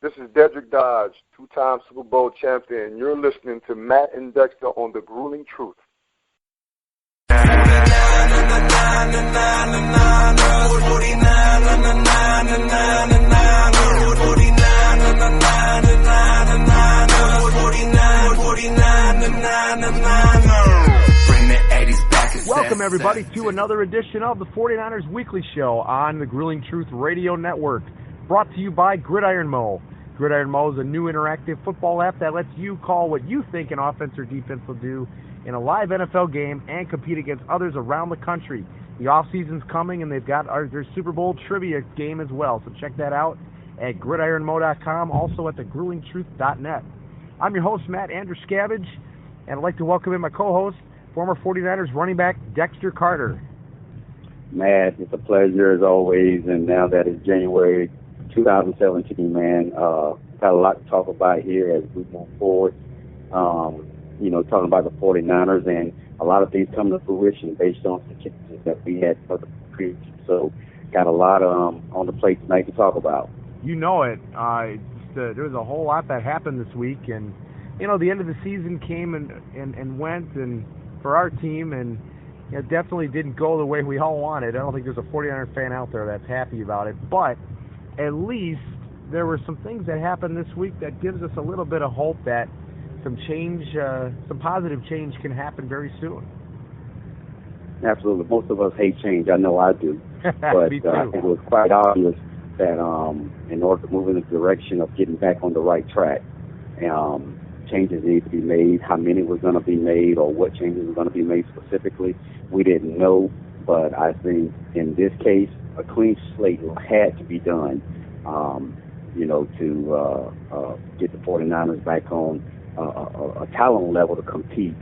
This is Dedrick Dodge, two-time Super Bowl champion. You're listening to Matt and Dexter on The Grueling Truth. Welcome, everybody, to another edition of the 49ers Weekly Show on the Grueling Truth Radio Network, brought to you by Gridiron Mo. Gridiron Mo is a new interactive football app that lets you call what you think an offense or defense will do in a live NFL game and compete against others around the country. The offseason's coming, and they've got their Super Bowl trivia game as well, so check that out at gridironmo.com, also at thegruelingtruth.net. I'm your host, Matt Andruscavage, and I'd like to welcome in my co-host, former 49ers running back Dexter Carter. Matt, it's a pleasure as always, and now that it's January 2017, man, got a lot to talk about here as we move forward. Talking about the 49ers, and a lot of things come to fruition based on the changes that we had for the previous. So, got a lot on the plate tonight to talk about. You know it. There was a whole lot that happened this week, and the end of the season came and went, and for our team, and it definitely didn't go the way we all wanted. I don't think there's a 49er fan out there that's happy about it, but at least there were some things that happened this week that gives us a little bit of hope that some change, some positive change can happen very soon. Absolutely. Most of us hate change. I know I do. But it was quite obvious that in order to move in the direction of getting back on the right track, changes need to be made. How many were going to be made or what changes were going to be made specifically, we didn't know. But I think in this case, a clean slate had to be done, to get the 49ers back on a talent level to compete,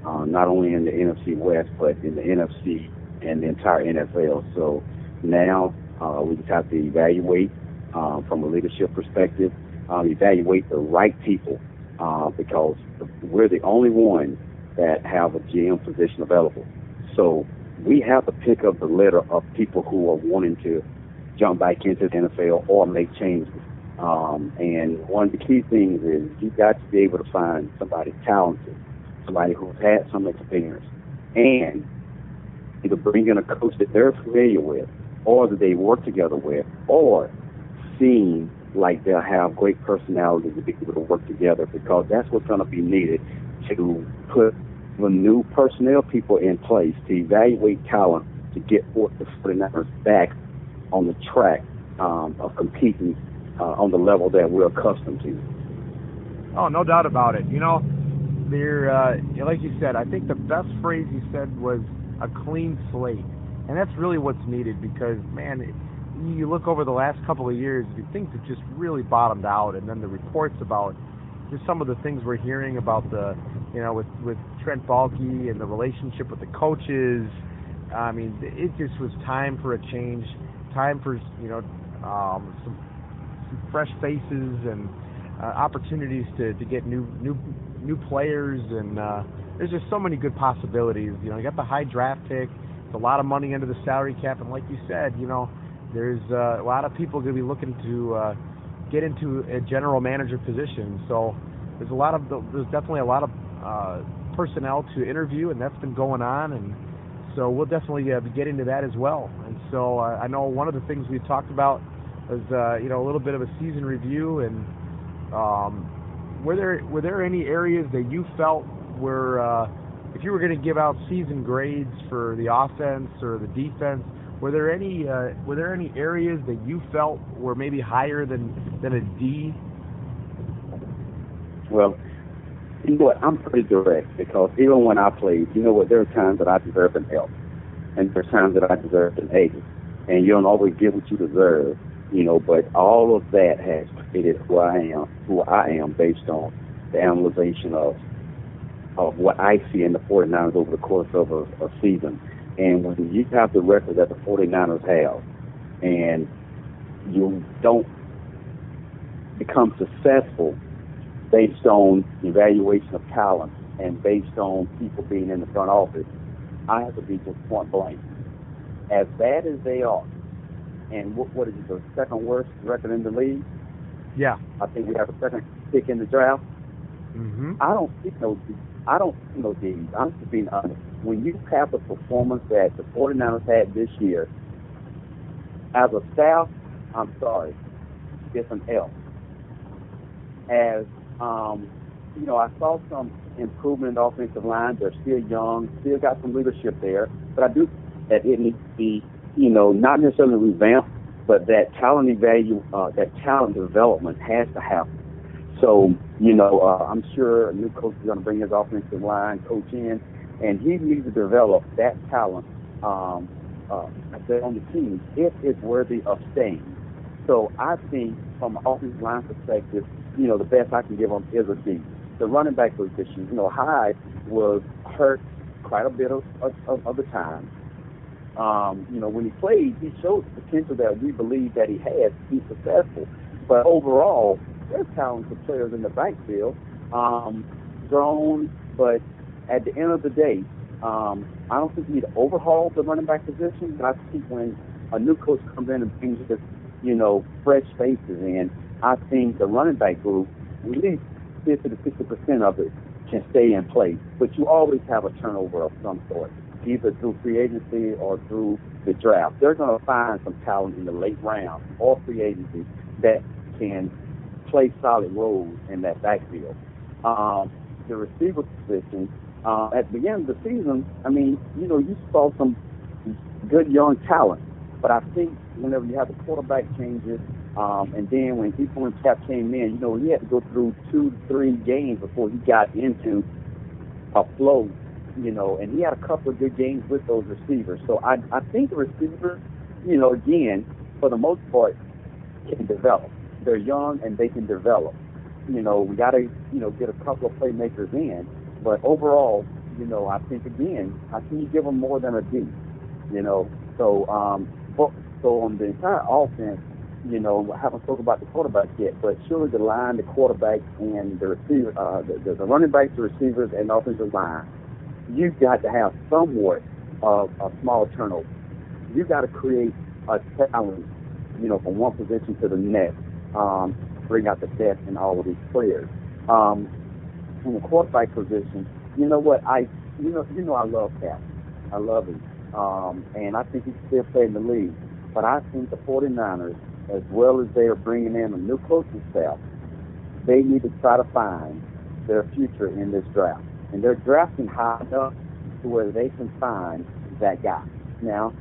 not only in the NFC West, but in the NFC and the entire NFL. So now we just have to evaluate from a leadership perspective, evaluate the right people, because we're the only one that have a GM position available. So we have to pick up the litter of people who are wanting to jump back into the NFL or make changes. And one of the key things is you've got to be able to find somebody talented, somebody who's had some experience, and either bring in a coach that they're familiar with or that they work together with, or seem like they'll have great personality to be able to work together, because that's what's going to be needed to put the new personnel people in place to evaluate talent to get the 49ers back on the track of competing on the level that we're accustomed to. Oh, no doubt about it. Like you said, I think the best phrase you said was a clean slate. And that's really what's needed, because, man, you look over the last couple of years, things have just really bottomed out. And then the reports about just some of the things we're hearing about with Trent Baalke and the relationship with the coaches. I mean, it just was time for a change, time for, some fresh faces and opportunities to get new players, and there's just so many good possibilities. You got the high draft pick, it's a lot of money under the salary cap, and like you said, there's a lot of people going to be looking to get into a general manager position. So there's definitely a lot of personnel to interview, and that's been going on, and so we'll definitely be getting to that as well. And so I know one of the things we talked about was a little bit of a season review, and were there any areas that you felt were, if you were going to give out season grades for the offense or the defense, were there any areas that you felt were maybe higher than a D? Well, you know what, I'm pretty direct, because even when I played, there are times that I deserved an F, and there are times that I deserved an A, and you don't always get what you deserve, but all of that has created who I am based on the analyzation of what I see in the 49ers over the course of a season. And when you have the record that the 49ers have, and you don't become successful based on evaluation of talent and based on people being in the front office, I have to be just point blank. As bad as they are, and what is it, the second worst record in the league? Yeah. I think we have a second pick in the draft. Mm-hmm. I don't see no D's. I'm just being honest. When you have the performance that the 49ers had this year, as a staff, I'm sorry, it's an L. As I saw some improvement in the offensive line. They're still young, still got some leadership there, but I do think that it needs to be, not necessarily revamped, but that talent development has to happen. So, I'm sure a new coach is going to bring his offensive line coach in, and he needs to develop that talent on the team if it's worthy of staying. So I think from an offensive line perspective, the best I can give them is a D. The running back position, Hyde was hurt quite a bit of the time. When he played, he showed the potential that we believe that he has to be successful. But overall, there's talented players in the backfield, grown, but at the end of the day, I don't think we need to overhaul the running back position, but I think when a new coach comes in and brings this, fresh faces in, I think the running back group, at least 50 to 60% of it can stay in place. But you always have a turnover of some sort, either through free agency or through the draft. They're going to find some talent in the late round or free agency that can play solid roles in that backfield. The receiver position, at the beginning of the season, you saw some good young talent. But I think whenever you have the quarterback changes, and then when Ethan Cap came in, he had to go through 2 to 3 games before he got into a flow, and he had a couple of good games with those receivers. So I think the receivers, again, for the most part, can develop. They're young and they can develop. We got to, get a couple of playmakers in. But overall, I think you give them more than a D, So on the entire offense, I haven't spoken about the quarterback yet, but surely the line, the quarterback, and the receiver, the running backs, the receivers, and the offensive line, you've got to have somewhat of a small turnover. You've got to create a challenge, from one position to the next, bring out the best in all of these players. In the quarterback position, I love Cap. I love him. And I think he can still play in the league. But I think the 49ers, as well as they are bringing in a new coaching staff, they need to try to find their future in this draft. And they're drafting high enough to where they can find that guy. Now,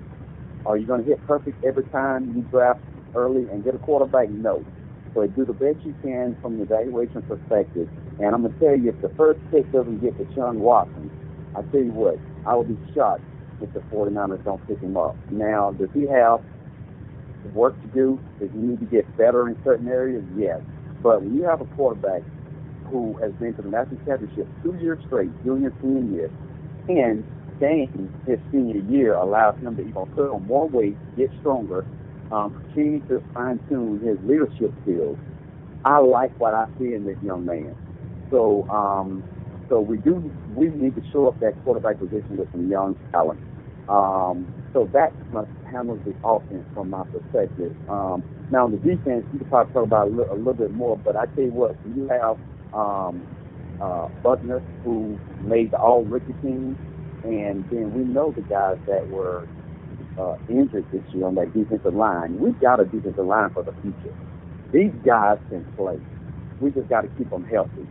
are you going to hit perfect every time you draft early and get a quarterback? No. So do the best you can from the evaluation perspective. And I'm going to tell you, if the first pick doesn't get Deshaun Watson, I tell you what, I will be shocked if the 49ers don't pick him up. Now, does he have work to do? Does he need to get better in certain areas? Yes. But when you have a quarterback who has been to the national championship 2 years straight, junior, senior year, and staying his senior year allows him to even put on more weight, get stronger, continue to fine-tune his leadership skills. I like what I see in this young man. So we need to show up that quarterback position with some young talent. So that must handle the offense from my perspective. Now on the defense, you can probably talk about a little bit more, but I tell you what, you have Buckner, who made the all-rookie team, and then we know the guys that were injured this year on that defensive line. We've got a defensive line for the future. These guys can play. We just got to keep them healthy.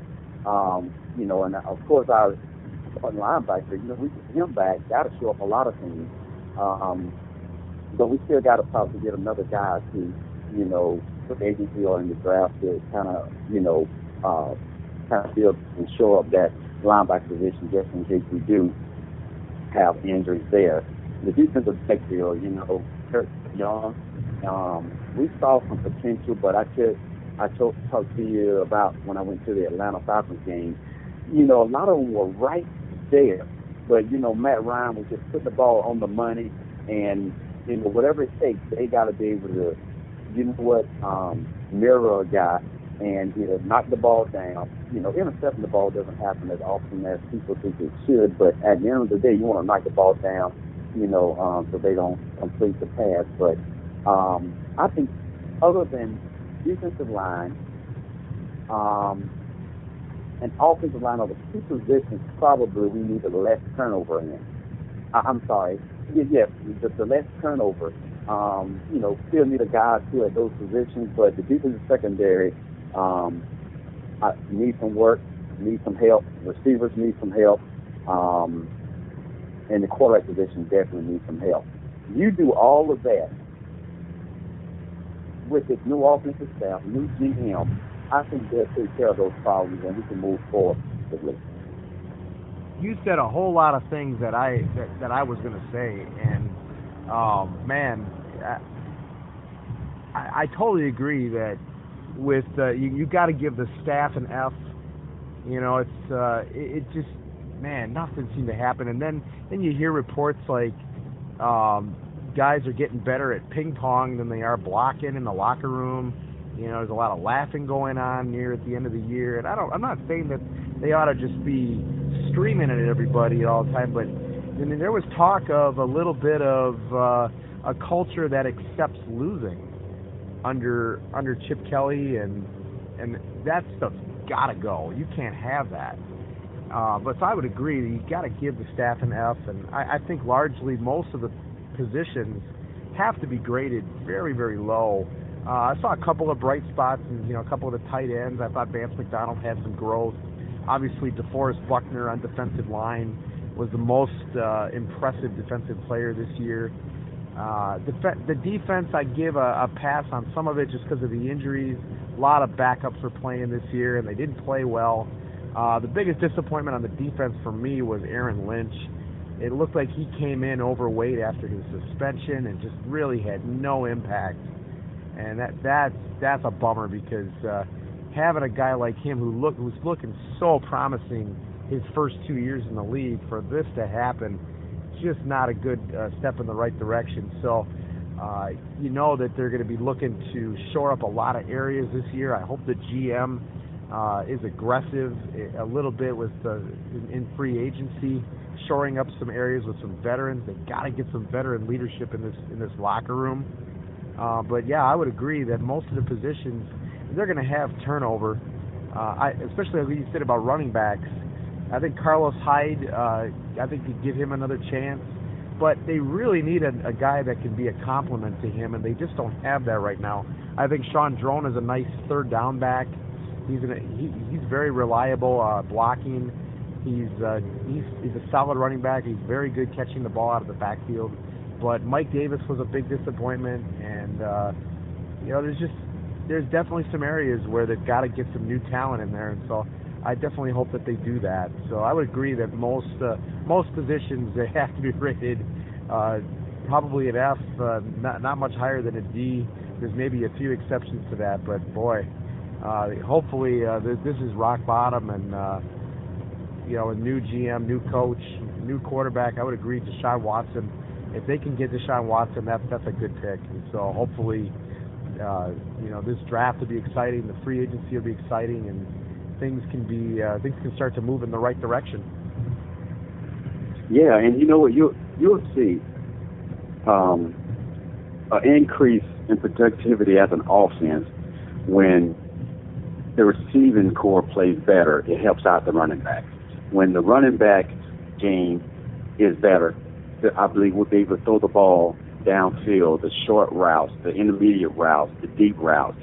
And of course our linebacker, we get him back, got to show up a lot of things. But we still got to probably get another guy to, put the agency or in the draft to kind of build and show up that linebacker position just in case we do have injuries there. The defensive backfield, Kurt Young, we saw some potential, but I talked to you about when I went to the Atlanta Falcons game. A lot of them were right there, but Matt Ryan was just putting the ball on the money, and whatever it takes, they got to be able to, mirror a guy and knock the ball down. Intercepting the ball doesn't happen as often as people think it should, but at the end of the day, you want to knock the ball down, so they don't complete the pass. But I think other than defensive line An offensive line of the two positions probably we need the less turnover in. I'm sorry. Yes, the less turnover. Still need a guy or two at those positions, but the defensive secondary need some work, need some help. Receivers need some help, and the quarterback position definitely needs some help. You do all of that with this new offensive staff, new GM. I think they'll take care of those problems, and we can move forward quickly. You said a whole lot of things that I was going to say, and man, I totally agree that with you got to give the staff an F. It just, man, nothing seemed to happen, and then you hear reports like guys are getting better at ping pong than they are blocking in the locker room. There's a lot of laughing going on near at the end of the year, and I'm not saying that they ought to just be screaming at everybody all the time, but there was talk of a little bit of a culture that accepts losing under Chip Kelly, and that stuff's got to go. You can't have that. But so I would agree that you got to give the staff an F, and I think largely most of the positions have to be graded very, very low. I saw a couple of bright spots, and a couple of the tight ends. I thought Vance McDonald had some growth. Obviously, DeForest Buckner on defensive line was the most impressive defensive player this year. The defense, I give a pass on some of it just because of the injuries. A lot of backups were playing this year, and they didn't play well. The biggest disappointment on the defense for me was Aaron Lynch. It looked like he came in overweight after his suspension and just really had no impact. And that's a bummer, because having a guy like him who was looking so promising his first 2 years in the league, for this to happen, just not a good step in the right direction. So that they're going to be looking to shore up a lot of areas this year. I hope the GM is aggressive a little bit with in free agency, shoring up some areas with some veterans. They got to get some veteran leadership in this locker room. But yeah, I would agree that most of the positions, they're going to have turnover. Especially as you said about running backs. I think Carlos Hyde, I think you give him another chance. But they really need a guy that can be a complement to him, and they just don't have that right now. I think Sean Drone is a nice third down back. He's very reliable blocking. He's a solid running back. He's very good catching the ball out of the backfield. But Mike Davis was a big disappointment, and there's definitely some areas where they've got to get some new talent in there, and so I definitely hope that they do that. So I would agree that most positions, they have to be rated probably an F, not much higher than a D. There's maybe a few exceptions to that, but boy, hopefully this is rock bottom, and a new GM, new coach, new quarterback. I would agree, Deshaun Watson. If they can get Deshaun Watson, that's a good pick. And so hopefully, this draft will be exciting, the free agency will be exciting, and things can start to move in the right direction. Yeah, and you'll see an increase in productivity as an offense when the receiving core plays better. It helps out the running back. When the running back game is better, I believe we'll be able to throw the ball downfield, the short routes, the intermediate routes, the deep routes,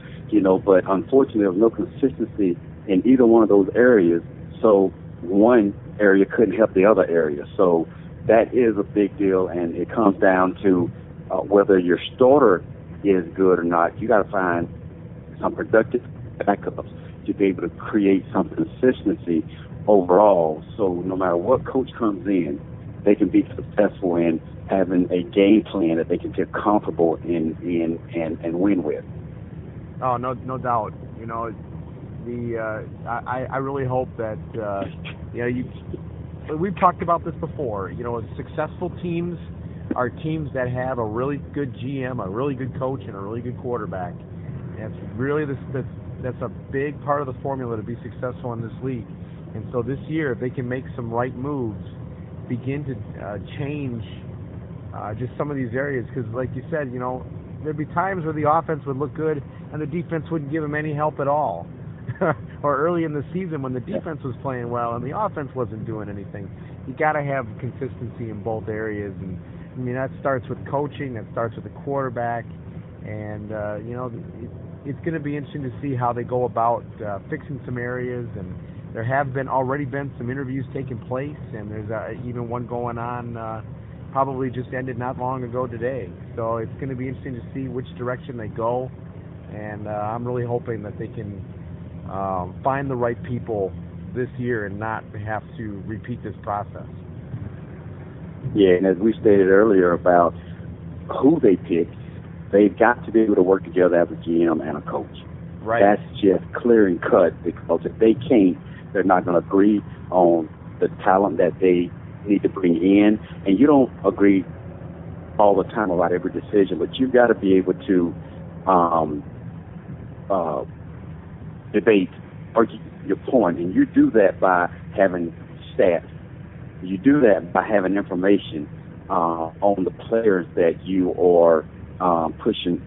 but unfortunately there's no consistency in either one of those areas, so one area couldn't help the other area. So that is a big deal, and it comes down to whether your starter is good or not. You got to find some productive backups to be able to create some consistency overall, so no matter what coach comes in, they can be successful in having a game plan that they can get comfortable in and win with. Oh, no doubt. I really hope that we've talked about this before. Successful teams are teams that have a really good GM, a really good coach, and a really good quarterback. And it's really that's a big part of the formula to be successful in this league. And so this year, if they can make some right moves, begin to change just some of these areas, because like you said, there'd be times where the offense would look good and the defense wouldn't give them any help at all. or early in the season when the defense was playing well and the offense wasn't doing anything. You got to have consistency in both areas, and I mean that starts with coaching, that starts with the quarterback, and it's going to be interesting to see how they go about fixing some areas. And there have already been some interviews taking place, and there's even one going on. Probably just ended not long ago today. So it's going to be interesting to see which direction they go, and I'm really hoping that they can find the right people this year and not have to repeat this process. Yeah, and as we stated earlier about who they pick, they've got to be able to work together as a GM and a coach. Right. That's just clear and cut, because if they can't, they're not going to agree on the talent that they need to bring in. And you don't agree all the time about every decision, but you've got to be able to debate argue your point, and you do that by having stats. You do that by having information on the players that you are pushing,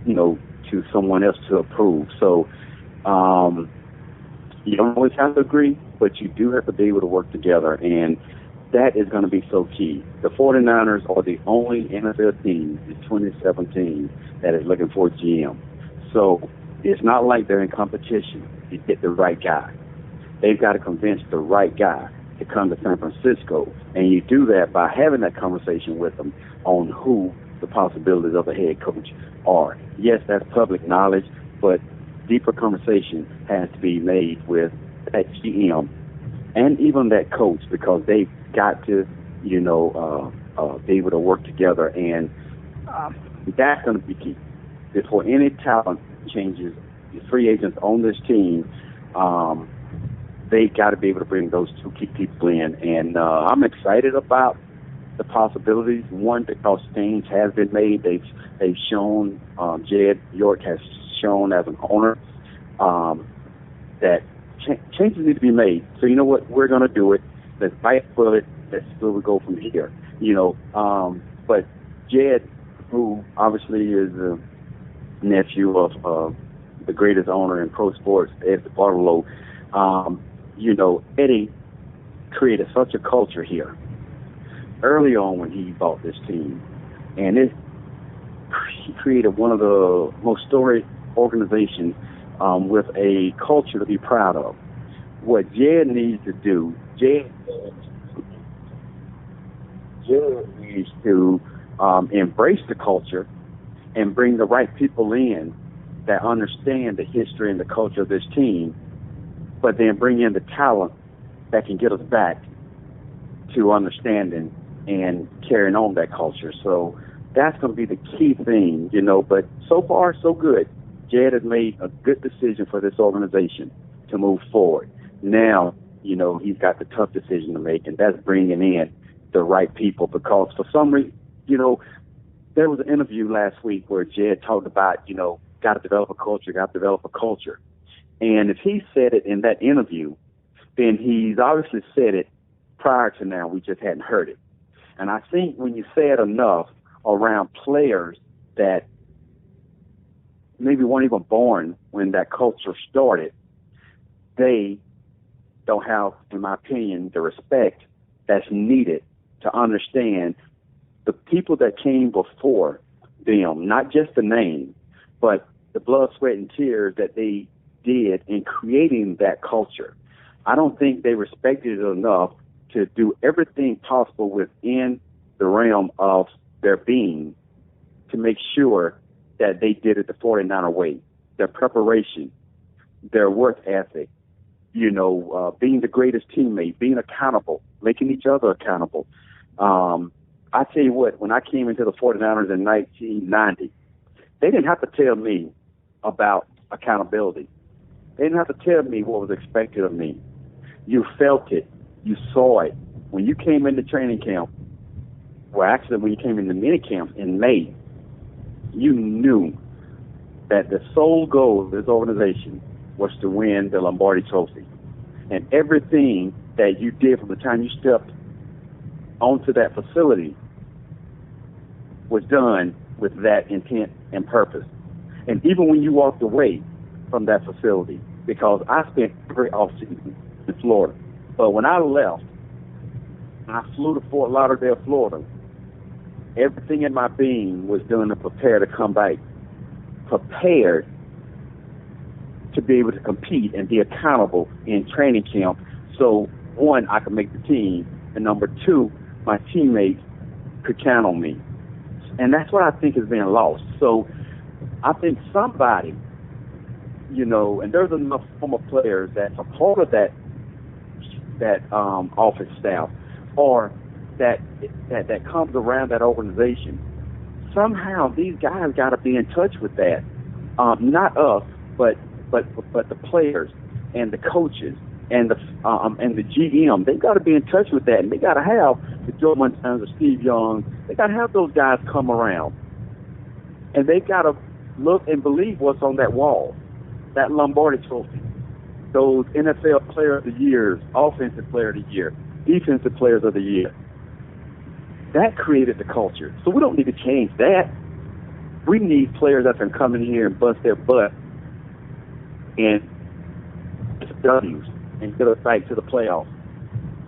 to someone else to approve. So you don't always have to agree, but you do have to be able to work together, and that is going to be so key. The 49ers are the only NFL team in 2017 that is looking for a GM. So it's not like they're in competition to get the right guy. They've got to convince the right guy to come to San Francisco, and you do that by having that conversation with them on who the possibilities of a head coach are. Yes, that's public knowledge, but deeper conversation has to be made with that GM and even that coach, because they've got to, be able to work together, and that's going to be key. Before any talent changes, the free agents on this team, they've got to be able to bring those two key people in, and I'm excited about the possibilities. One, because change has been made. They've shown, Jed York has shown as an owner that changes need to be made. So you know what? We're going to do it. Let's bite the bullet. Let's see where we go from here. But Jed, who obviously is a nephew of the greatest owner in pro sports, Ed Bartolo, Eddie created such a culture here early on when he bought this team, and he created one of the most storied organizations with a culture to be proud of. What Jed needs to do, Jed needs to embrace the culture and bring the right people in that understand the history and the culture of this team, but then bring in the talent that can get us back to understanding and carrying on that culture. So that's going to be the key thing, but so far, so good. Jed has made a good decision for this organization to move forward. Now, he's got the tough decision to make, and that's bringing in the right people, because for some reason, there was an interview last week where Jed talked about, got to develop a culture. And if he said it in that interview, then he's obviously said it prior to now. We just hadn't heard it. And I think when you say it enough around players that maybe weren't even born when that culture started, they don't have, in my opinion, the respect that's needed to understand the people that came before them, not just the name, but the blood, sweat, and tears that they did in creating that culture. I don't think they respected it enough to do everything possible within the realm of their being to make sure that they did it the 49er way. Their preparation, their work ethic, being the greatest teammate, being accountable, making each other accountable. I tell you what, when I came into the 49ers in 1990, they didn't have to tell me about accountability. They didn't have to tell me what was expected of me. You felt it. You saw it. When you came into training camp, when you came into mini camp in May, you knew that the sole goal of this organization was to win the Lombardi Trophy. And everything that you did from the time you stepped onto that facility was done with that intent and purpose. And even when you walked away from that facility, because I spent every offseason in Florida. But when I left, I flew to Fort Lauderdale, Florida. Everything in my being was done to prepare to come back, prepared to be able to compete and be accountable in training camp. So, one, I could make the team, and number two, my teammates could count on me. And that's what I think is being lost. So I think somebody, and there's enough former players that's a part of that office staff or that comes around that organization. Somehow these guys got to be in touch with that. Not us, but the players and the coaches and the GM. They got to be in touch with that, and they got to have the Joe Montana, the Steve Young. They got to have those guys come around, and they got to look and believe what's on that wall, that Lombardi Trophy, those NFL Player of the Year, Offensive Player of the Year, Defensive Players of the Year. That created the culture. So we don't need to change that. We need players that can come in here and bust their butt and W's and get us back to the playoffs.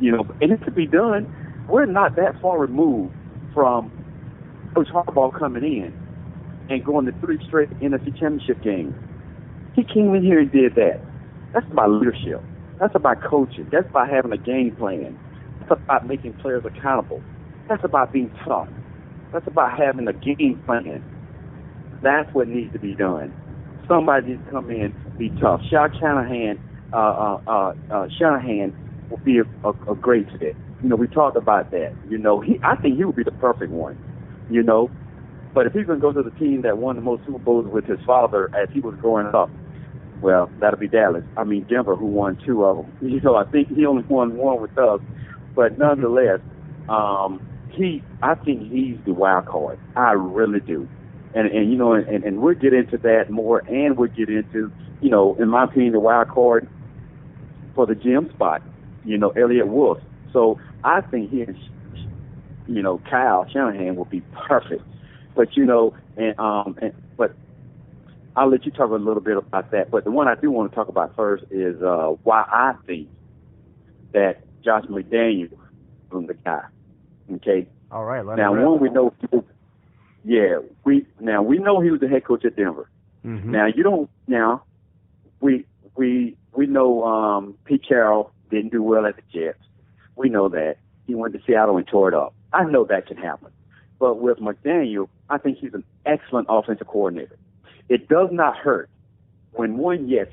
And it could be done. We're not that far removed from Coach Harbaugh coming in and going to 3 straight NFC Championship games. He came in here and did that. That's about leadership. That's about coaching. That's about having a game plan. That's about making players accountable. That's about being tough. That's about having a game plan. That's what needs to be done. Somebody needs to come in and be tough. Shanahan will be a great fit. We talked about that. I think he would be the perfect one. But if he's going to go to the team that won the most Super Bowls with his father as he was growing up, well, that'll be Denver, who won 2 of them. I think he only won 1 with us, but nonetheless, I think he's the wild card. I really do. And we'll get into that more, and we'll get into, in my opinion, the wild card for the GM spot, Elliott Wolf. So I think he and, Kyle Shanahan will be perfect. But, but I'll let you talk a little bit about that. But the one I do want to talk about first is why I think that Josh McDaniels is the guy. Okay? All right. Now, one, we know we know he was the head coach at Denver. Mm-hmm. Now we know Pete Carroll didn't do well at the Jets. We know that. He went to Seattle and tore it up. I know that can happen. But with McDaniel, I think he's an excellent offensive coordinator. It does not hurt when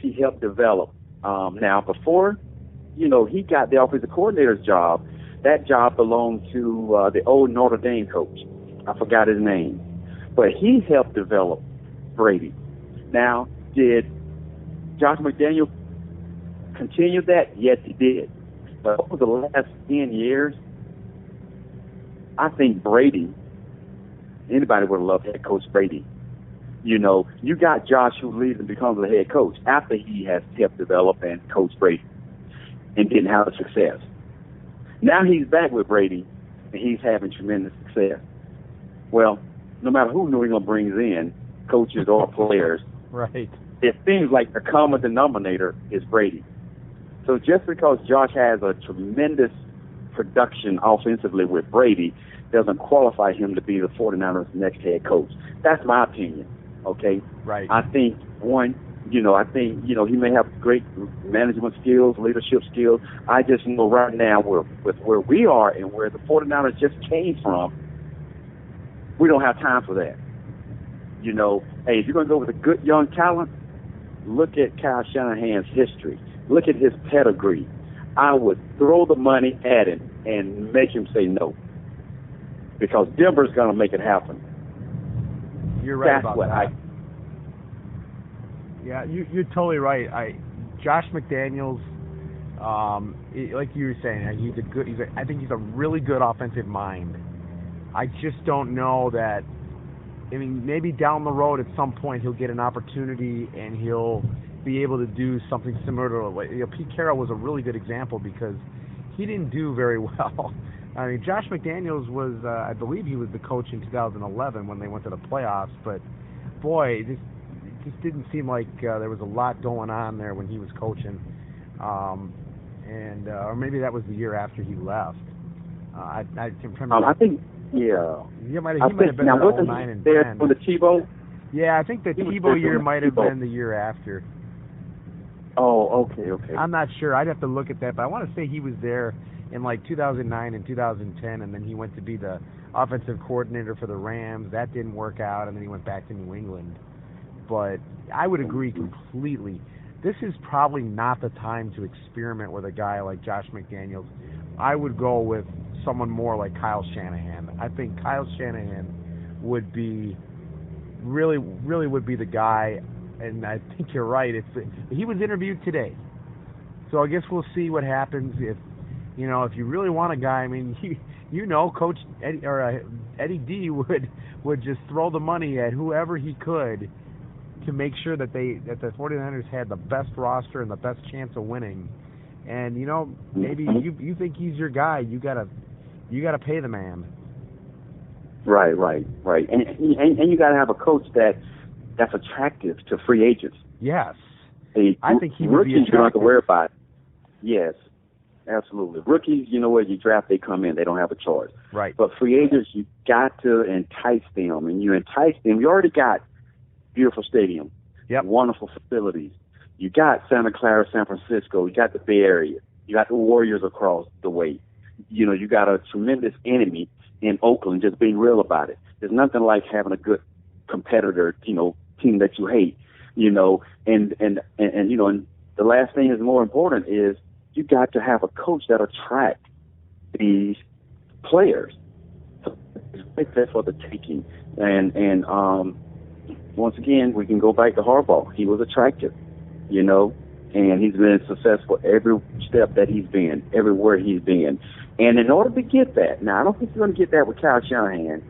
he helped develop. Now before, he got the offensive coordinator's job, that job belonged to the old Notre Dame coach. I forgot his name. But he helped develop Brady. Now, did Josh McDaniel continue that? Yes, he did. But over the last 10 years, I think Brady, anybody would have loved head coach Brady. You got Josh who leaves and becomes the head coach after he has helped develop and coach Brady and didn't have the success. Now he's back with Brady, and he's having tremendous success. Well, no matter who New England brings in, coaches or players, right, it seems like the common denominator is Brady. So just because Josh has a tremendous production offensively with Brady doesn't qualify him to be the 49ers' next head coach. That's my opinion, okay? Right. I think, he may have great management skills, leadership skills. I just know right now with where we are and where the 49ers just came from, we don't have time for that. Hey, if you're going to go with a good young talent, look at Kyle Shanahan's history. Look at his pedigree. I would throw the money at him and make him say no. Because Denver's going to make it happen. You're right That's about what that. Yeah, you're totally right. Josh McDaniels, like you were saying, I think he's a really good offensive mind. I just don't know that. I mean, maybe down the road at some point he'll get an opportunity and he'll be able to do something similar to Pete Carroll was a really good example because he didn't do very well. I mean, Josh McDaniels was, I believe he was the coach in 2011 when they went to the playoffs, but boy, just didn't seem like there was a lot going on there when he was coaching, or maybe that was the year after he left. I can't remember. I think, yeah. He might have been now, there wasn't 09 he and there 10. for the Tebow? Yeah, I think the Tebow year might have been the year after. Oh, okay. I'm not sure. I'd have to look at that, but I want to say he was there in like 2009 and 2010, and then he went to be the offensive coordinator for the Rams. That didn't work out, and then he went back to New England. But I would agree completely. This is probably not the time to experiment with a guy like Josh McDaniels. I would go with someone more like Kyle Shanahan. I think Kyle Shanahan would be really would be the guy, and I think you're right. He was interviewed today, so I guess we'll see what happens. If you really want a guy, I mean, Coach Eddie D would just throw the money at whoever he could to make sure that the 49ers had the best roster and the best chance of winning. And maybe you think he's your guy, you gotta pay the man. Right. And you got to have a coach that's attractive to free agents. Yes. I think he would be rookies, attractive. you don't have to worry about it. Yes, absolutely. Rookies, where you draft, they come in. They don't have a choice. Right. But free agents, you got to entice them. And you entice them. You already got beautiful stadium. Yep. Wonderful facilities. You got Santa Clara, San Francisco. You got the Bay Area. You got the Warriors across the way. You got a tremendous enemy in Oakland, just being real about it. There's nothing like having a good competitor, team that you hate, and the last thing is more important is you got to have a coach that attract these players. So it's right for the taking. And once again, we can go back to Harbaugh. He was attractive, and he's been successful every step that he's been, everywhere he's been. And in order to get that, now I don't think you're going to get that with Kyle Shanahan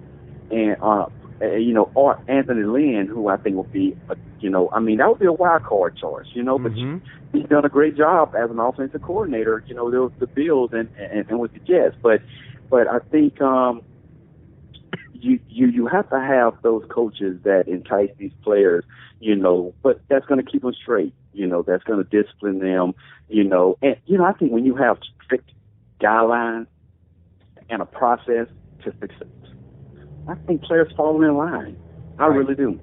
and or Anthony Lynn, who I think will be, that would be a wild card choice, But he's done a great job as an offensive coordinator, the Bills and with the Jets. But I think you have to have those coaches that entice these players, but that's going to keep them straight, that's going to discipline them, and I think when you have strict guidelines and a process to success, I think players fall in line. I really do.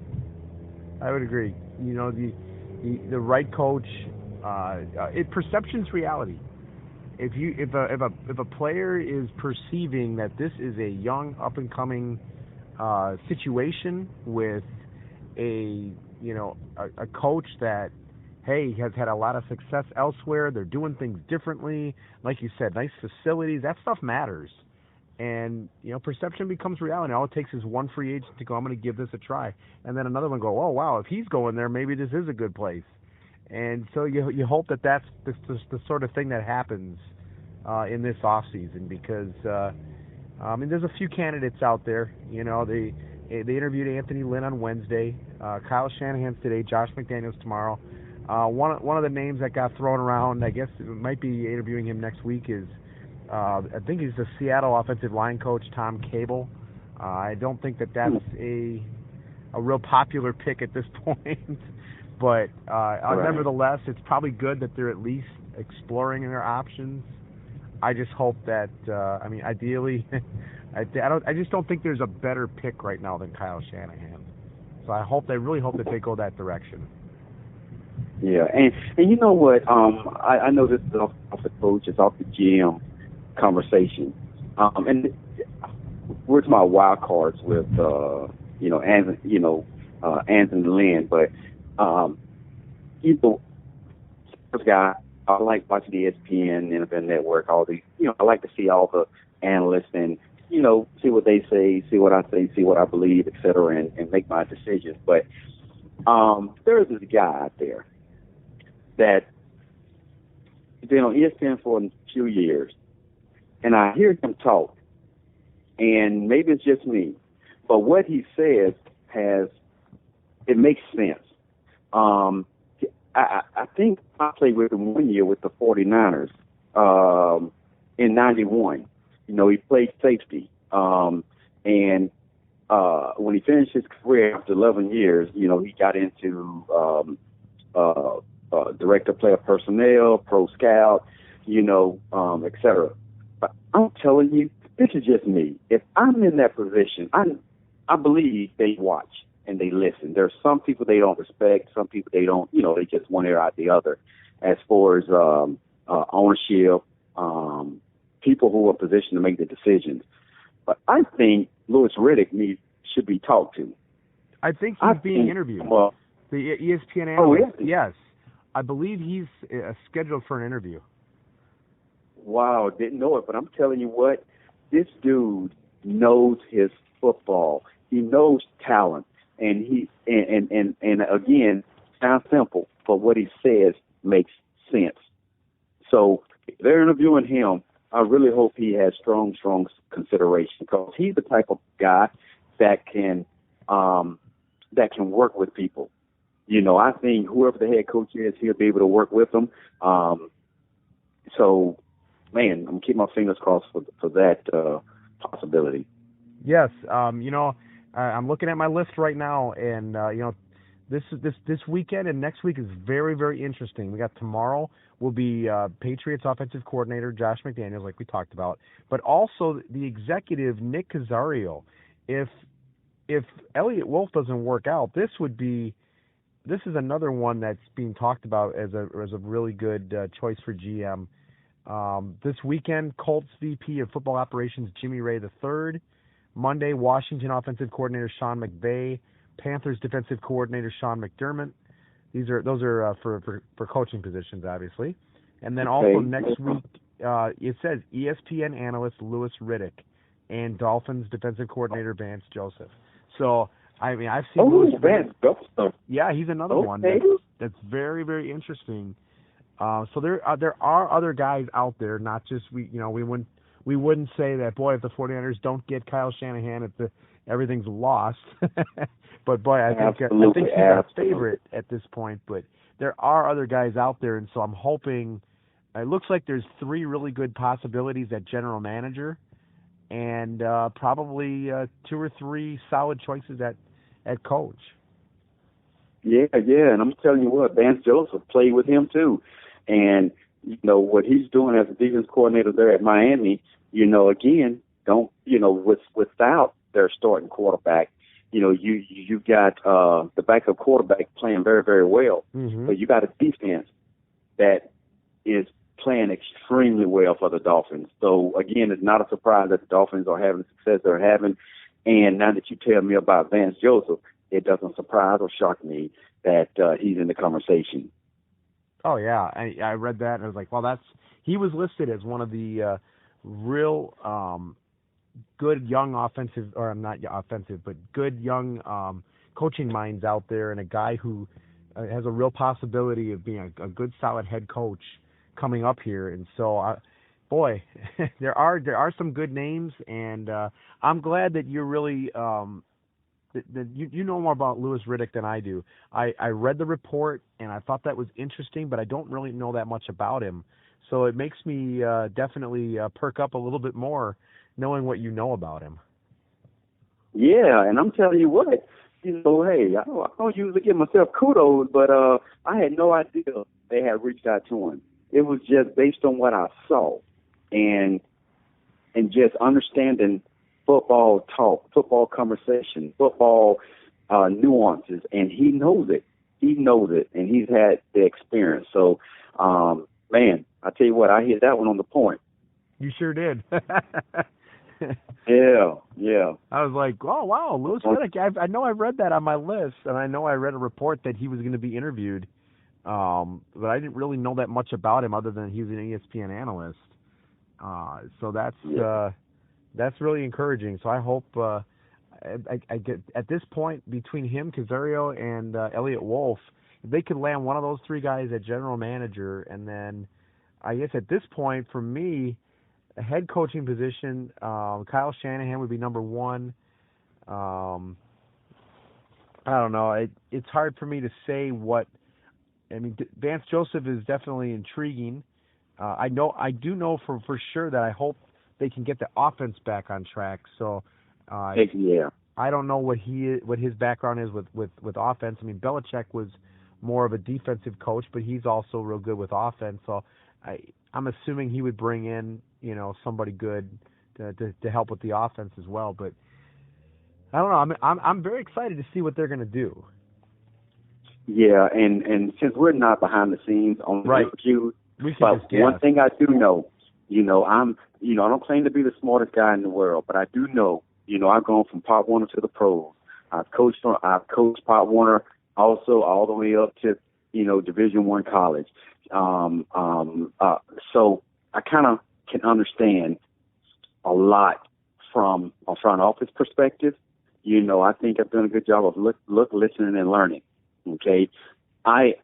I would agree. The right coach, perception's reality. If a player is perceiving that this is a young up and coming situation with a coach that has had a lot of success elsewhere, they're doing things differently, like you said, nice facilities, that stuff matters. And, perception becomes reality. All it takes is one free agent to go, I'm going to give this a try. And then another one go, oh, wow, if he's going there, maybe this is a good place. And so you hope that that's the sort of thing that happens in this offseason because, there's a few candidates out there. They interviewed Anthony Lynn on Wednesday, Kyle Shanahan's today, Josh McDaniels tomorrow. One of the names that got thrown around, I guess it might be interviewing him next week, is I think he's the Seattle offensive line coach, Tom Cable. I don't think that's a real popular pick at this point, but nevertheless, it's probably good that they're at least exploring their options. I just hope that, ideally, I just don't think there's a better pick right now than Kyle Shanahan. So I really hope that they go that direction. Yeah, and you know what? I know this is off the coach, it's off the GM conversation, and we're talking about wild cards with Anthony Lynn, but this guy, I like watching the ESPN, NFL Network, all these. I like to see all the analysts and see what they say, see what I say, see what I believe, et cetera, and make my decisions. But there is this guy out there that has been on ESPN for a few years, and I hear him talk, and maybe it's just me, but what he says it makes sense. I think I played with him 1 year with the 49ers in '91. He played safety, and when he finished his career after 11 years, he got into director, player personnel, pro scout, et cetera. But I'm telling you, this is just me. If I'm in that position, I believe they watch and they listen. There's some people they don't respect, some people they don't, they just one ear out the other. As far as ownership, people who are positioned to make the decisions. But I think Louis Riddick should be talked to. I think he's being interviewed. Well, the ESPN analyst. Oh, yes. I believe he's scheduled for an interview. Wow, didn't know it, but I'm telling you what, this dude knows his football. He knows talent, and and again, sounds simple, but what he says makes sense. So if they're interviewing him, I really hope he has strong consideration, because he's the type of guy that can work with people. I think whoever the head coach is, he'll be able to work with them. So, man, I'm keeping my fingers crossed for that possibility. Yes, I'm looking at my list right now, and this weekend and next week is very, very interesting. We got tomorrow will be Patriots offensive coordinator Josh McDaniels, like we talked about, but also the executive Nick Caserio. If Elliott Wolf doesn't work out, this is another one that's being talked about as a really good choice for GM. This weekend, Colts VP of Football Operations Jimmy Ray III. Monday, Washington offensive coordinator Sean McVay. Panthers defensive coordinator Sean McDermott. Those are for coaching positions, obviously. And then also next week, it says ESPN analyst Louis Riddick and Dolphins defensive coordinator Vance Joseph. So, I mean, I've seen Louis Vance Joseph. Yeah, he's another one that's very, very interesting. So there are other guys out there, not just we wouldn't say that, boy, if the 49ers don't get Kyle Shanahan, everything's lost. But boy, I think he's our favorite at this point. But there are other guys out there, and so I'm hoping. It looks like there's 3 really good possibilities at general manager, and probably 2 or 3 solid choices at coach. Yeah, and I'm telling you what, Vance Joseph played with him too, and what he's doing as a defense coordinator there at Miami. Again, without their starting quarterback, you got the backup quarterback playing very, very well, but you got a defense that is playing extremely well for the Dolphins. So again, it's not a surprise that the Dolphins are having the success they're having. And now that you tell me about Vance Joseph, it doesn't surprise or shock me that he's in the conversation. Oh yeah, I read that and I was like, well, he was listed as one of the real good young offensive, or not offensive, but good young coaching minds out there, and a guy who has a real possibility of being a good, solid head coach coming up here. And so, boy, there are some good names, and I'm glad that you're really that you know more about Louis Riddick than I do. I read the report, and I thought that was interesting, but I don't really know that much about him. So it makes me definitely perk up a little bit more knowing what you know about him. Yeah, and I'm telling you what, hey, I don't usually give myself kudos, but I had no idea they had reached out to him. It was just based on what I saw, and just understanding football talk, football conversation, football nuances, and he knows it. He knows it, and he's had the experience. So, man, I tell you what, I hit that one on the point. You sure did. Yeah. I was like, oh, wow, Louis Riddick. I know I read that on my list, and I know I read a report that he was going to be interviewed, but I didn't really know that much about him other than he was an ESPN analyst. So that's really encouraging. So I hope I get at this point between him, Caserio, and Elliott Wolf, if they could land one of those 3 guys at general manager, and then I guess at this point for me, a head coaching position, Kyle Shanahan would be number 1. I don't know. It's hard for me to say what. I mean, Vance Joseph is definitely intriguing. I do know for sure that I hope they can get the offense back on track. So, I I don't know what his background is with offense. I mean, Belichick was more of a defensive coach, but he's also real good with offense. So I'm assuming he would bring in, somebody good to help with the offense as well. But I don't know. I'm very excited to see what they're going to do. Yeah, and since we're not behind the scenes on the interview, but one thing I do know, I don't claim to be the smartest guy in the world, but I do know, I've gone from Pop Warner to the pros. I've coached Pop Warner also all the way up to, Division I college. So I kind of can understand a lot from a front office perspective. I think I've done a good job of listening and learning. Okay, the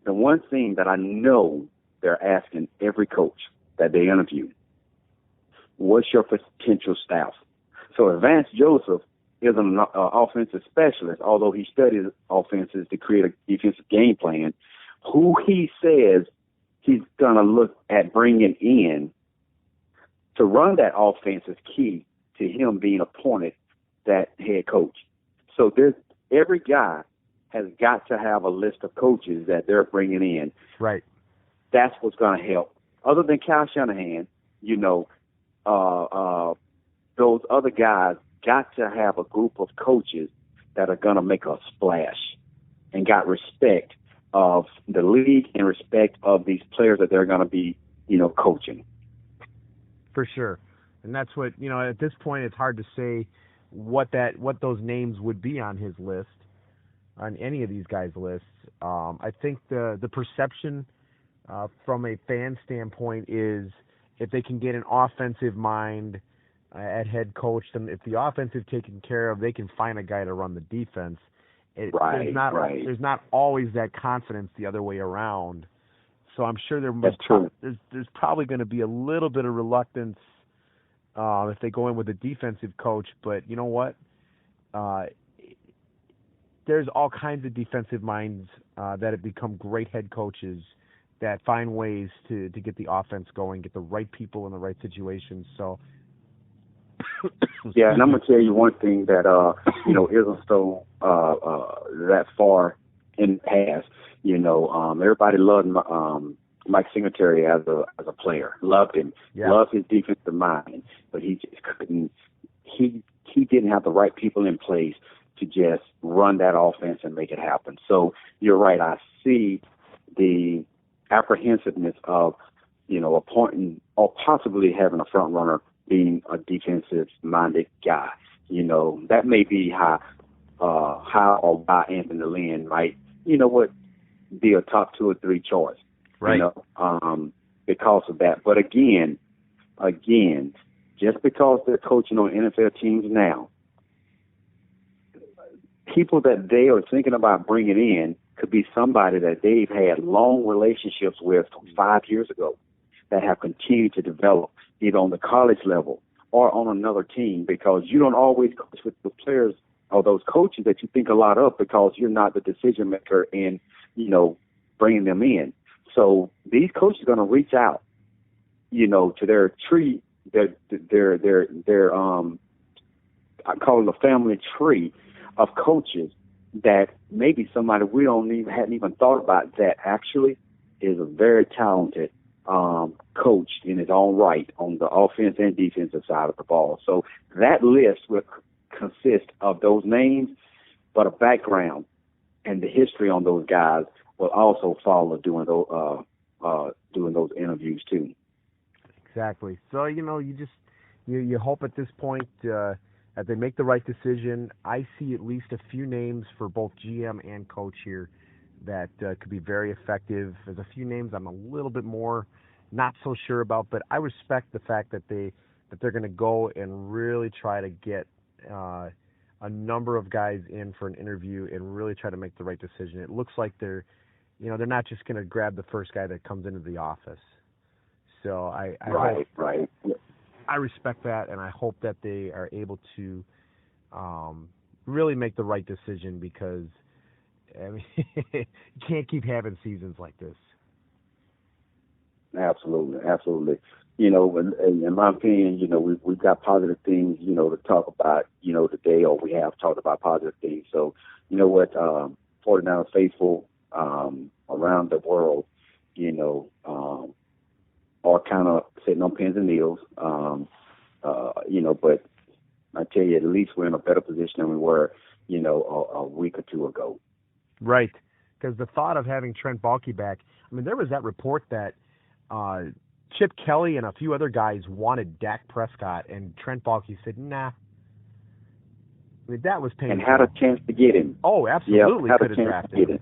one thing that I know they're asking every coach that they interview, what's your potential staff? So Vance Joseph is an offensive specialist, although he studies offenses to create a defensive game plan. Who he says he's going to look at bringing in to run that offense is key to him being appointed that head coach. So every guy has got to have a list of coaches that they're bringing in. Right. That's what's going to help. Other than Kyle Shanahan, those other guys got to have a group of coaches that are going to make a splash and got respect of the league and respect of these players that they're going to be, coaching. For sure. And that's what, at this point it's hard to say what those names would be on his list, on any of these guys' lists. I think the perception from a fan standpoint is if they can get an offensive mind at head coach, then if the offense is taken care of, they can find a guy to run the defense. There's not always that confidence the other way around. So I'm sure there's probably going to be a little bit of reluctance if they go in with a defensive coach. But you know what? There's all kinds of defensive minds that have become great head coaches that find ways to get the offense going, get the right people in the right situations. So, yeah, and I'm gonna tell you one thing that isn't so that far in the past. Everybody loved Mike Singletary as a player, loved him, loved his defensive mind, but he just couldn't. He didn't have the right people in place to just run that offense and make it happen. So you're right. I see the apprehensiveness of, appointing or possibly having a front runner being a defensive-minded guy. That may be how or why Anthony Lynn might, be a top 2 or 3 choice. Right. Because of that. But again, just because they're coaching on NFL teams now, people that they are thinking about bringing in could be somebody that they've had long relationships with 5 years ago that have continued to develop either on the college level or on another team, because you don't always coach with the players or those coaches that you think a lot of because you're not the decision maker in, bringing them in. So these coaches are going to reach out, to their tree, their I call it a family tree of coaches that maybe somebody we hadn't even thought about that actually is a very talented coach in his own right on the offense and defensive side of the ball. So that list will consist of those names, but a background and the history on those guys will also follow doing those interviews too. Exactly. So you hope at this point that they make the right decision. I see at least a few names for both GM and coach here that could be very effective. There's a few names I'm a little bit more not so sure about, but I respect the fact that they're going to go and really try to get a number of guys in for an interview and really try to make the right decision. It looks like they're not just going to grab the first guy that comes into the office. So I respect that, and I hope that they are able to really make the right decision, because you can't keep having seasons like this. Absolutely, absolutely. In my opinion, we've got positive things, to talk about, today, or we have talked about positive things. So, 49 faithful around the world, are kind of sitting on pins and needles, but I tell you, at least we're in a better position than we were, a week or two ago. Right, because the thought of having Trent Baalke back, I mean, there was that report that Chip Kelly and a few other guys wanted Dak Prescott, and Trent Baalke said, nah. I mean, that was painful. And had a chance to get him. Oh, absolutely, yeah, could have drafted him.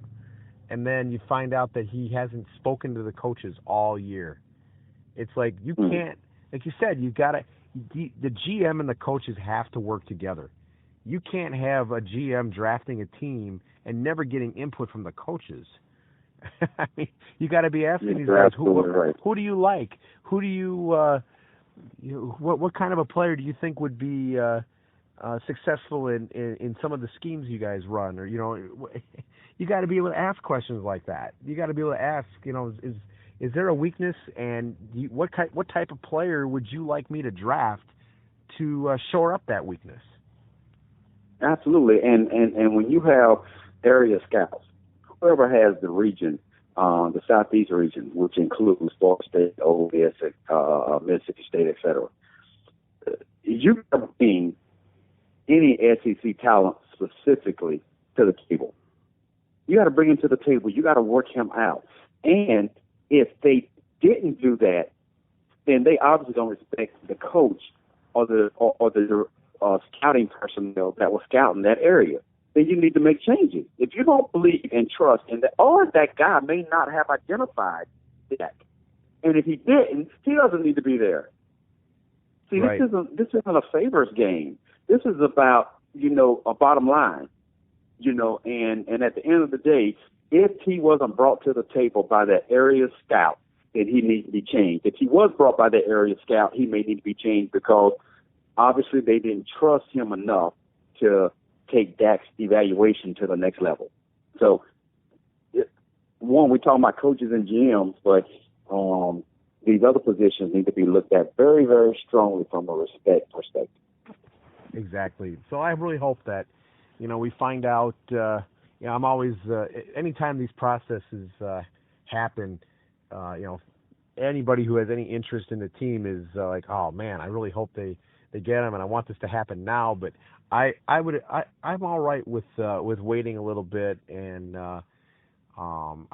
And then you find out that he hasn't spoken to the coaches all year. It's like you can't, like you said, you got to, the GM and the coaches have to work together. You can't have a GM drafting a team and never getting input from the coaches. I mean, you got to be asking these guys, who do you like? Who do you, what kind of a player do you think would be successful in some of the schemes you guys run? Or, you got to be able to ask questions like that. You got to be able to ask, is there a weakness, and what type of player would you like me to draft to shore up that weakness? Absolutely, and when you have area scouts, whoever has the region, the Southeast region, which includes Florida State, Ole Miss, Mississippi State, etc., you can bring any SEC talent specifically to the table. You got to bring him to the table. You got to work him out. And if they didn't do that, then they obviously don't respect the coach or the scouting personnel that was scouting that area. Then you need to make changes. If you don't believe and trust in that, or that guy may not have identified that, and if he didn't, he doesn't need to be there. See, right. This isn't a favors game. This is about, a bottom line, and at the end of the day, if he wasn't brought to the table by that area scout, then he needs to be changed. If he was brought by the area scout, he may need to be changed because obviously they didn't trust him enough to take Dak's evaluation to the next level. So, we're talking about coaches and GMs, but these other positions need to be looked at very, very strongly from a respect perspective. Exactly. So I really hope that, we find out, I'm always, anytime these processes happen, anybody who has any interest in the team is like, oh man, I really hope they get him, and I want this to happen now. But I'm all right with waiting a little bit, and I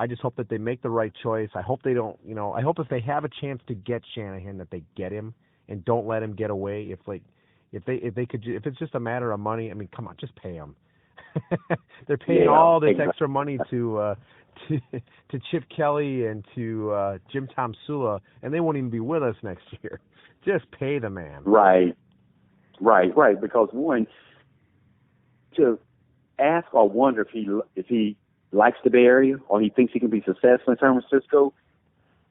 just hope that they make the right choice. I hope they don't, I hope if they have a chance to get Shanahan that they get him and don't let him get away. If it's just a matter of money, I mean, come on, just pay him. They're paying all this extra money to Chip Kelly and to Jim Tom Sula, and they won't even be with us next year. Just pay the man. Right. Because one, to ask or wonder if he likes the Bay Area or he thinks he can be successful in San Francisco,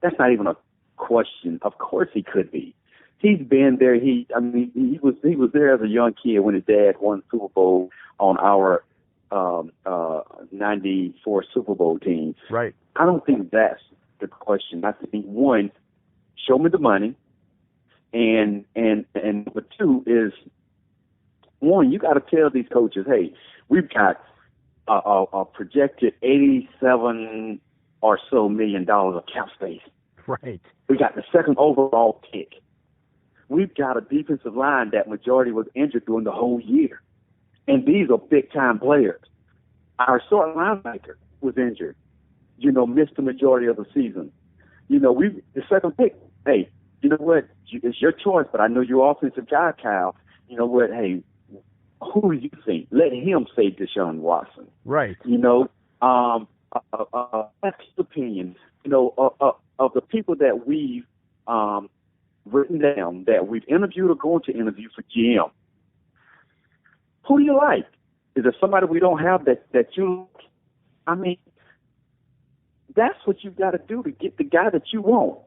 that's not even a question. Of course he could be. He's been there. He was there as a young kid when his dad won the Super Bowl on our 94 Super Bowl team. Right. I don't think that's the question. I think, one, show me the money, and number two is, one, you got to tell these coaches, hey, we've got a projected $87 or so million of cap space. Right. We got the second overall pick. We've got a defensive line that majority was injured during the whole year. And these are big-time players. Our short linebacker was injured, missed the majority of the season. The second pick, hey, you know what? It's your choice, but I know you're offensive guy, Kyle. You know what? Hey, who do you think? Let him say Deshaun Watson. Right. That's his opinion. Of the people that we've written down, that we've interviewed or going to interview for GM, who do you like? Is there somebody we don't have that you like? I mean, that's what you've got to do to get the guy that you want.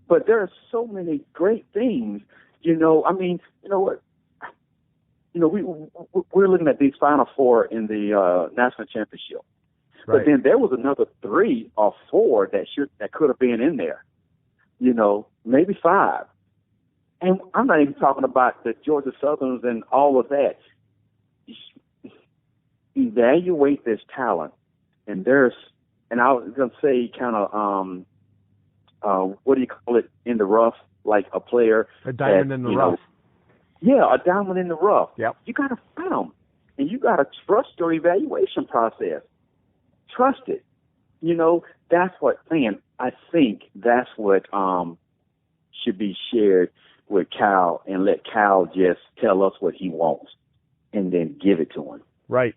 But there are so many great things, what? We're looking at these Final Four in the national championship. Right. But then there was another 3 or 4 that could have been in there. maybe 5. And I'm not even talking about the Georgia Southerns and all of that. Evaluate this talent, and I was going to say kind of, what do you call it, in the rough, like a player. A diamond in the rough. Yeah, a diamond in the rough. Yep. You got to find them, and you got to trust your evaluation process. Trust it. That's what, man, I think that's what should be shared with Cal, and let Cal just tell us what he wants and then give it to him. Right.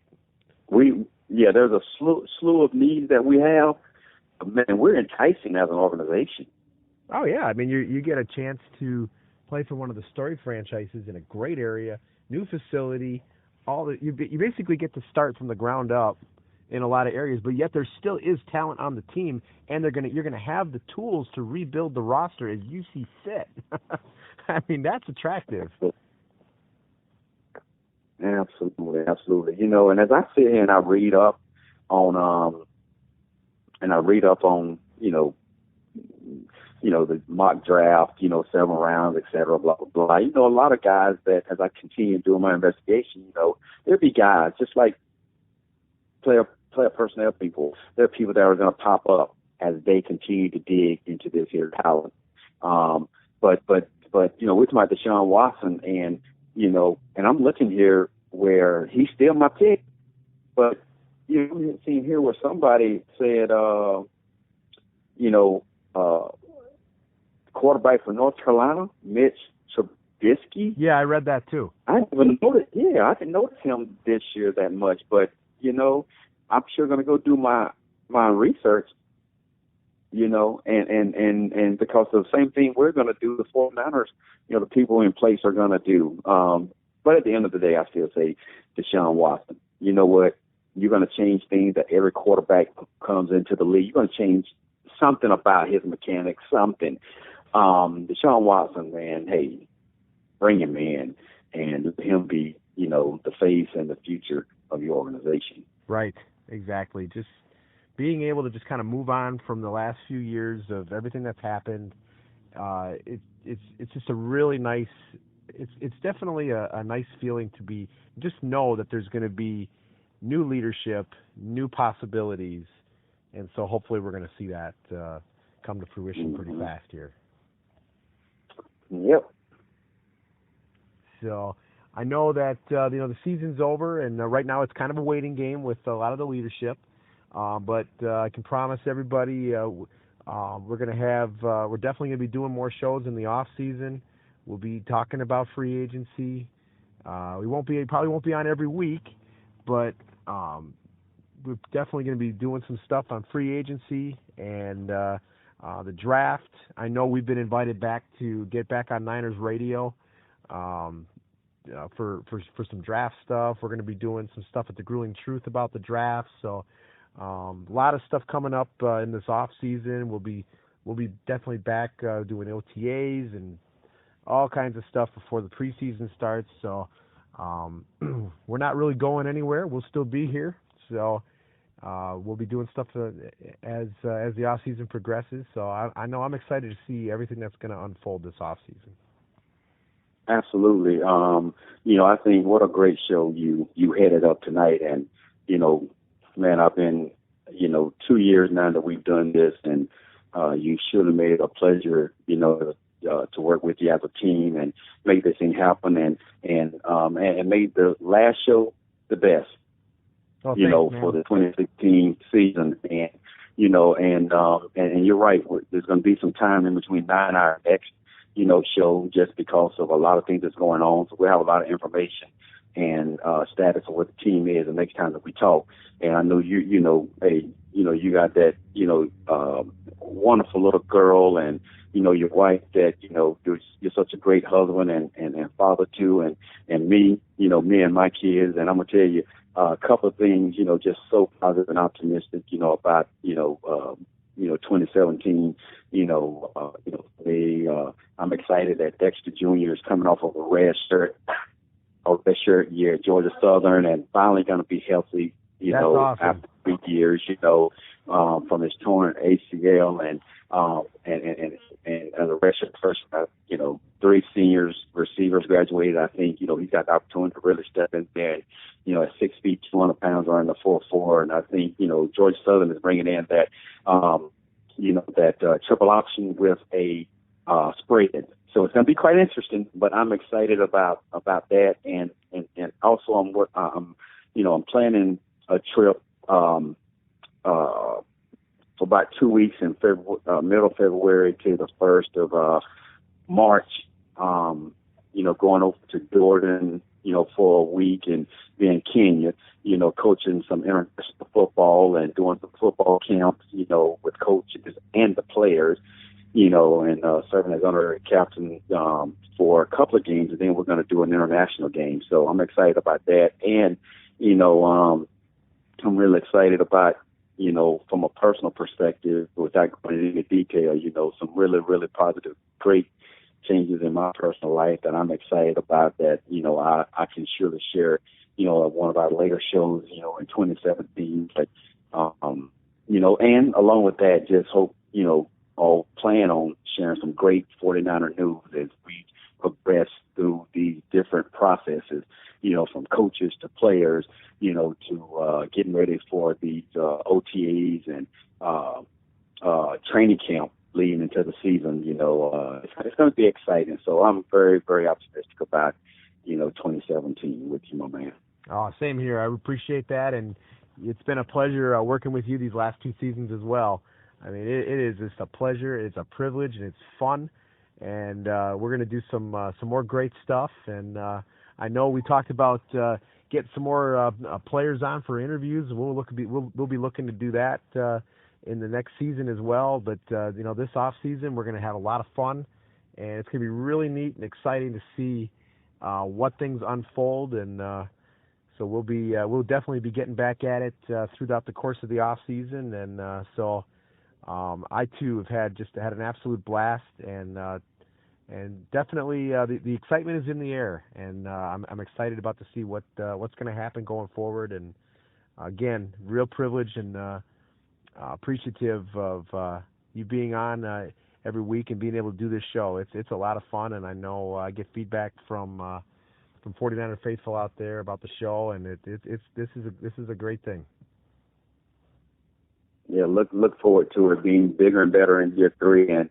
There's a slew of needs that we have. Man, we're enticing as an organization. Oh, yeah. I mean, you get a chance to play for one of the storied franchises in a great area, new facility. You basically get to start from the ground up in a lot of areas, but yet there still is talent on the team, and you're gonna have the tools to rebuild the roster as you see fit. I mean, that's attractive. Absolutely. And as I sit here and I read up on the mock draft, 7 rounds, et cetera, blah, blah, blah. A lot of guys that, as I continue doing my investigation, there'll be guys just like player personnel people. There are people that are going to pop up as they continue to dig into this here talent. But we're talking about Deshaun Watson, and I'm looking here where he's still my pick, but we've seen here where somebody said, quarterback for North Carolina, Mitch Trubisky. Yeah, I read that too. I didn't notice him this year that much, but I'm sure going to go do my research, and because of the same thing we're going to do, the 49ers, the people in place are going to do. But at the end of the day, I still say Deshaun Watson. You know what? You're going to change things that every quarterback comes into the league. You're going to change something about his mechanics, something. Deshaun Watson, man, hey, bring him in and let him be, the face and the future of your organization. Right, exactly. Just being able to just kind of move on from the last few years of everything that's happened. It's just a really nice. It's definitely a nice feeling to just know that there's going to be new leadership, new possibilities, and so hopefully we're going to see that come to fruition pretty fast here. Yep. So I know that the season's over, and right now it's kind of a waiting game with a lot of the leadership. But I can promise everybody we're definitely going to be doing more shows in the off season. We'll be talking about free agency. We probably won't be on every week, but we're definitely going to be doing some stuff on free agency and the draft. I know we've been invited back to get back on Niners radio for some draft stuff. We're going to be doing some stuff at the Grueling Truth about the draft. So a lot of stuff coming up in this off season. We'll be definitely back doing OTAs and all kinds of stuff before the preseason starts. So we're not really going anywhere. We'll still be here. So we'll be doing stuff as the off season progresses. So I know I'm excited to see everything that's going to unfold this off season. Absolutely. I think what a great show you headed up tonight, and man, I've been 2 years now that we've done this, and you should have made it a pleasure to work with you as a team and make this thing happen, and made the last show the best. Oh, thanks, for the 2016 season, and you're right. There's going to be some time in between now and our next show, just because of a lot of things that's going on. So we have a lot of information and status of what the team is the next time that we talk. And I know you you got that wonderful little girl, and your wife that you're such a great husband and father to, and me and my kids. And I'm gonna tell you a couple of things, just so positive and optimistic, about 2017. I'm excited that Dexter Jr. is coming off of a red shirt year at Georgia Southern, and finally going to be healthy. That's awesome. After 3 years, from his torn ACL, and the rest of the first, 3 seniors receivers graduated. I think he's got the opportunity to really step in there. At 6 feet, 200 pounds, running the 4.4, and I think George Southern is bringing in that triple option with a spread. So it's going to be quite interesting. But I'm excited about that, and also I'm planning a trip for about 2 weeks in middle of February to the 1st of March. Going over to Jordan, for a week, and then Kenya, coaching some international football and doing some football camps, with coaches and the players, and serving as honorary captain for a couple of games, and then we're going to do an international game. So I'm excited about that, and I'm really excited about, from a personal perspective, without going into detail, some really, really positive, great changes in my personal life that I'm excited about that, I can surely share, at one of our later shows, in 2017. But, and along with that, just hope, I'll plan on sharing some great 49er news as we progress through these different processes, from coaches to players, to getting ready for these OTAs and training camp leading into the season. It's going to be exciting. So I'm very, very optimistic about, 2017 with you, my man. Oh, same here. I appreciate that, and it's been a pleasure working with you these last 2 seasons as well. I mean, it is just a pleasure. It's a privilege, and it's fun. And we're going to do some more great stuff. And I know we talked about getting some more players on for interviews. We'll be looking to do that in the next season as well. But this off season, we're going to have a lot of fun, and it's going to be really neat and exciting to see what things unfold. And so we'll definitely be getting back at it throughout the course of the off season. And so I too have had an absolute blast, and definitely the excitement is in the air, and I'm excited about to see what's going to happen going forward. And again, real privilege and appreciative of you being on every week and being able to do this show. It's a lot of fun, and I know I get feedback from 49er faithful out there about the show, and this is a great thing. Yeah, look forward to it being bigger and better in year 3, and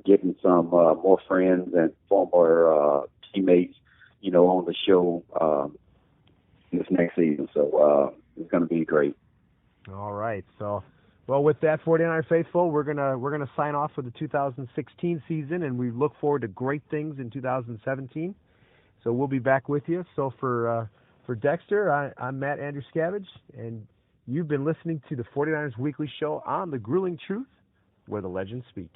getting some more friends and former teammates, on the show this next season. So it's going to be great. All right. So, well, with that, 49er faithful, we're gonna sign off for the 2016 season, and we look forward to great things in 2017. So we'll be back with you. So for Dexter, I'm Matt Andruscavage, and you've been listening to the 49ers Weekly Show on The Grueling Truth, where the legends speak.